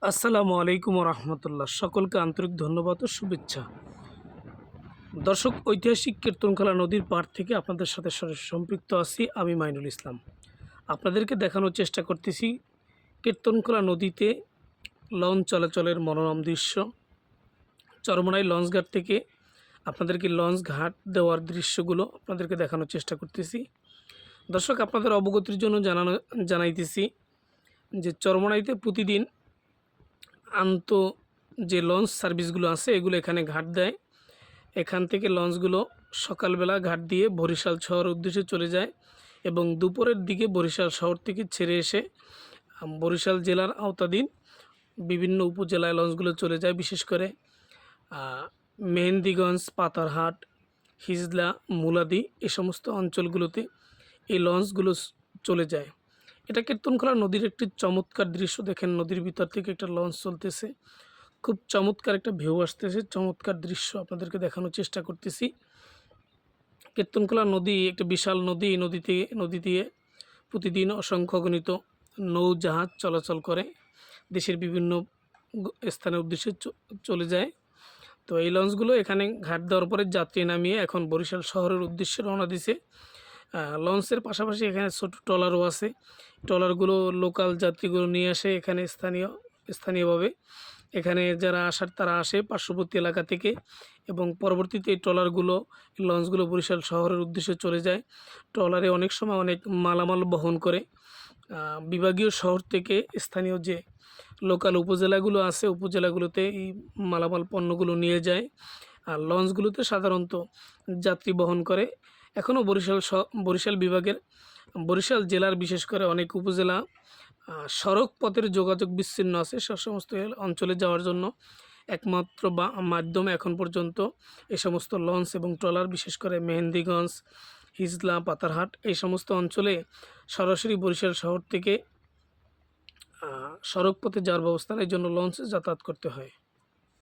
আসসালামু আলাইকুম রহমতুল্লাহ। সকলকে আন্তরিক ধন্যবাদ ও শুভেচ্ছা। দর্শক, ঐতিহাসিক কীর্তনখোলা নদীর পাড় থেকে আপনাদের সাথে সরাসরি সম্পৃক্ত আছি আমি মাইনুল ইসলাম। আপনাদেরকে দেখানোর চেষ্টা করতেছি কীর্তনখোলা নদীতে লঞ্চ চলাচলের মনোরম দৃশ্য। চরমোনাই লঞ্চঘাট থেকে আপনাদেরকে লঞ্চ ঘাট দেওয়ার দৃশ্যগুলো আপনাদেরকে দেখানোর চেষ্টা করতেছি। দর্শক, আপনাদের অবগতির জন্য জানাইতেছি যে চরমোনাইতে প্রতিদিন যে লঞ্চ সার্ভিসগুলো আছে এগুলো এখানে ঘাট দেয়। এখান থেকে লঞ্চগুলো সকালবেলা ঘাট দিয়ে বরিশাল শহর উদ্দেশ্যে চলে যায় এবং দুপুরের দিকে বরিশাল শহর থেকে ছেড়ে এসে বরিশাল জেলার আওতাধীন বিভিন্ন উপজেলায় লঞ্চগুলো চলে যায়। বিশেষ করে মেহেন্দিগঞ্জ, পাতারহাট, হিজলা, মুলাদি এ সমস্ত অঞ্চলগুলোতে এই লঞ্চগুলো চলে যায়। এটা কীর্তনখোলা নদীর একটি চমৎকার দৃশ্য। দেখেন, নদীর ভিতর থেকে একটা লঞ্চ চলতেছে, খুব চমৎকার একটা ভিউ আসতেছে, চমৎকার দৃশ্য আপনাদেরকে দেখানোর চেষ্টা করতেছি। কীর্তনখোলা নদী একটা বিশাল নদী। নদী দিয়ে প্রতিদিন অসংখ্য গণিত নৌজাহাজ চলাচল করে, দেশের বিভিন্ন স্থানের উদ্দেশ্যে চলে যায়। তো এই লঞ্চগুলো এখানে ঘাট দেওয়ার পরে যাত্রী নামিয়ে এখন বরিশাল শহরের উদ্দেশ্যে রওনা দিছে। লঞ্চের পাশাপাশি এখানে ছোট ট্রলারও আছে। ট্রলারগুলো লোকাল যাত্রীগুলো নিয়ে আসে এখানে স্থানীয়ভাবে। এখানে যারা আসার তারা আসে পার্শ্ববর্তী এলাকা থেকে এবং পরবর্তীতে এই লঞ্চগুলো বরিশাল শহরের উদ্দেশ্যে চলে যায়। ট্রলারে অনেক সময় অনেক মালামাল বহন করে বিভাগীয় শহর থেকে স্থানীয় যে লোকাল উপজেলাগুলো আছে উপজেলাগুলোতে এই মালামাল পণ্যগুলো নিয়ে যায়। আর লঞ্চগুলোতে সাধারণত যাত্রী বহন করে। এখনও বরিশাল বিভাগের বরিশাল জেলার বিশেষ করে অনেক উপজেলা সড়ক পথের যোগাযোগ বিচ্ছিন্ন আছে। সে সমস্ত অঞ্চলে যাওয়ার জন্য একমাত্র মাধ্যম এখন পর্যন্ত এই সমস্ত লঞ্চ এবং ট্রলার। বিশেষ করে মেহেন্দিগঞ্জ, হিজলা, পাতারহাট এই সমস্ত অঞ্চলে সরাসরি বরিশাল শহর থেকে সড়ক পথে যাওয়ার ব্যবস্থা নেই, এই জন্য লঞ্চে যাতায়াত করতে হয়।